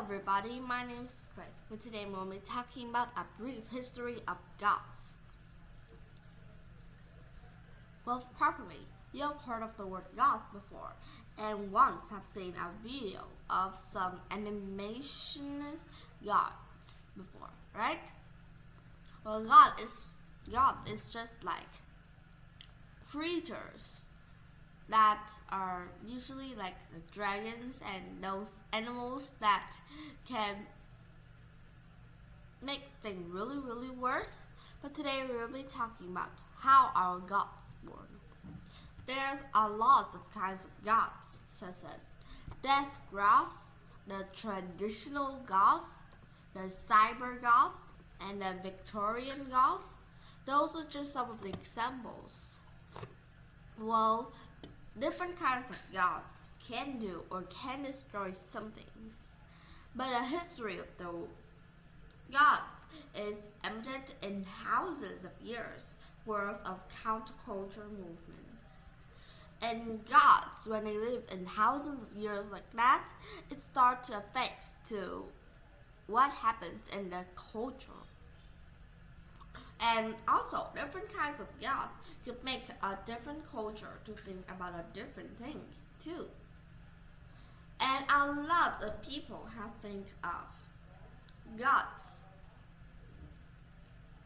everybody, my name is Quinn, but today we'll be talking about a brief history of goths. Well, probably you've heard of the word goth before, and once have seen a video of some animation goths before, right? Well, goth is just like creatures that are usually like the dragons and those animals that can make things really worse. But today we will be talking about how our gods born. There's a lot of kinds of gods, such as death goth, the traditional goth, the cyber goth, and the Victorian goth. Those are just some of the examples. Well, different kinds of goths can do or can destroy some things, but the history of the goth is embedded in thousands of years worth of counterculture movements. And goths, when they live in thousands of years like that, it starts to affect to what happens in the culture. And also, different kinds of goth could make a different culture to think about a different thing too. And a lot of people have think of goths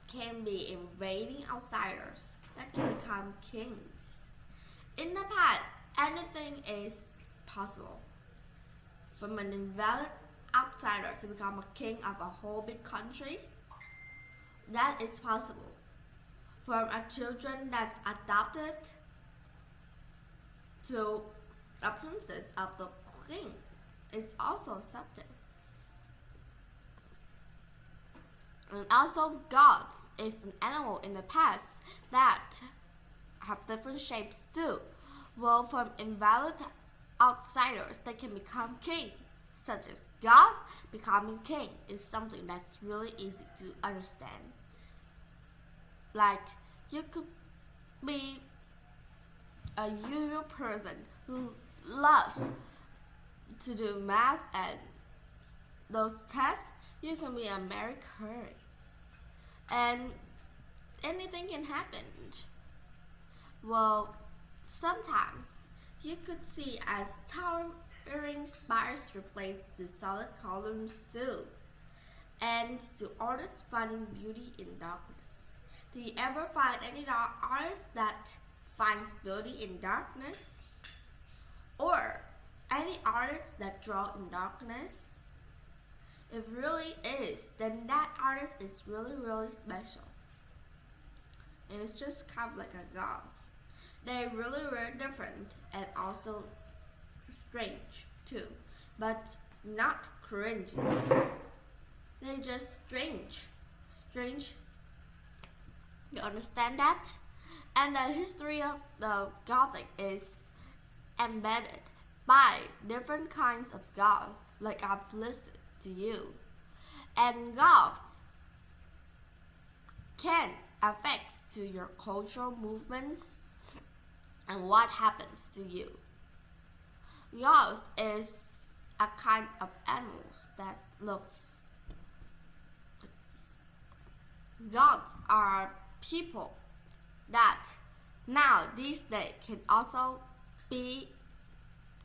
can be invading outsiders that can become kings. In the past, anything is possible. From an invalid outsider to become a king of a whole big country, that is possible. From a children that's adopted to a princess of the king, it's also accepted. And also, goth is an animal in the past that have different shapes too. Well, from invalid outsiders that can become king, such as goth becoming king, is something that's really easy to understand. Like, you could be a usual person who loves to do math and those tests. You can be a Mary Curie, and anything can happen. Well, sometimes you could see as towering spires replaced to solid columns too, and to artists finding beauty in darkness. Do you ever find any artist that finds beauty in darkness? Or any artist that draw in darkness? If really is, then that artist is really special. And it's just kind of like a goth. They're really different and also strange too, but not cringy. They're just strange. You understand that? And the history of the Gothic is embedded by different kinds of goths, like I've listed to you. And goth can affect to your cultural movements and what happens to you. Goth is a kind of animals that looks like this. Goths are people that now these days can also be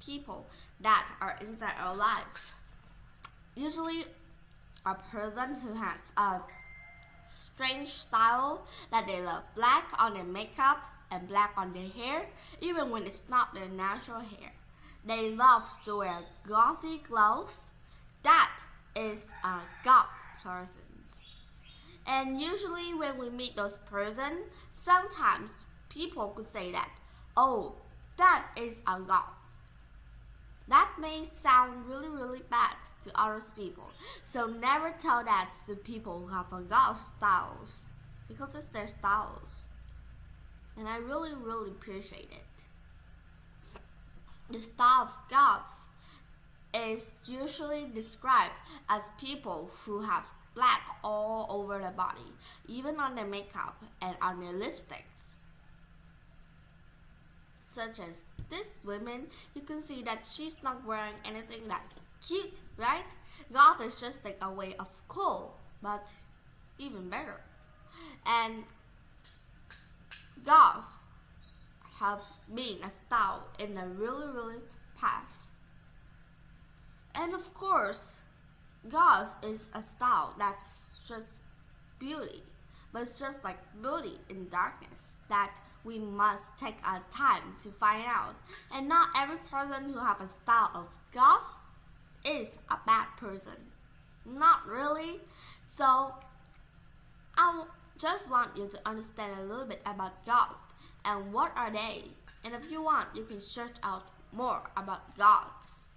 people that are inside our life. Usually a person who has a strange style that they love black on their makeup and black on their hair, even when it's not their natural hair. They love to wear gothy clothes. That is a goth person. And usually when we meet those person, sometimes people could say that, oh, that is a goth. That may sound really bad to other people. So never tell that to people who have a goth styles, because it's their styles. And I really appreciate it. The style of goth is usually described as people who have black all over the body, even on their makeup and on their lipsticks, such as this woman, you can see that she's not wearing anything that's cute, right? Goth is just like a way of cool, but even better. And goth have been a style in the really past. And of course, goth is a style that's just beauty, but it's just like beauty in darkness that we must take our time to find out. And not every person who have a style of goth is a bad person. Not really. So I just want you to understand a little bit about goth and what are they. And if you want, you can search out more about goths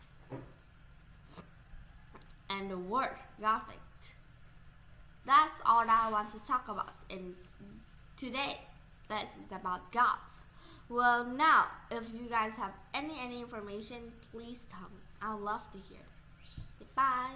and the word gothic. That's all that I want to talk about in today lessons about goth. Well, now if you guys have any information, please tell me. I'd love to hear it. Bye.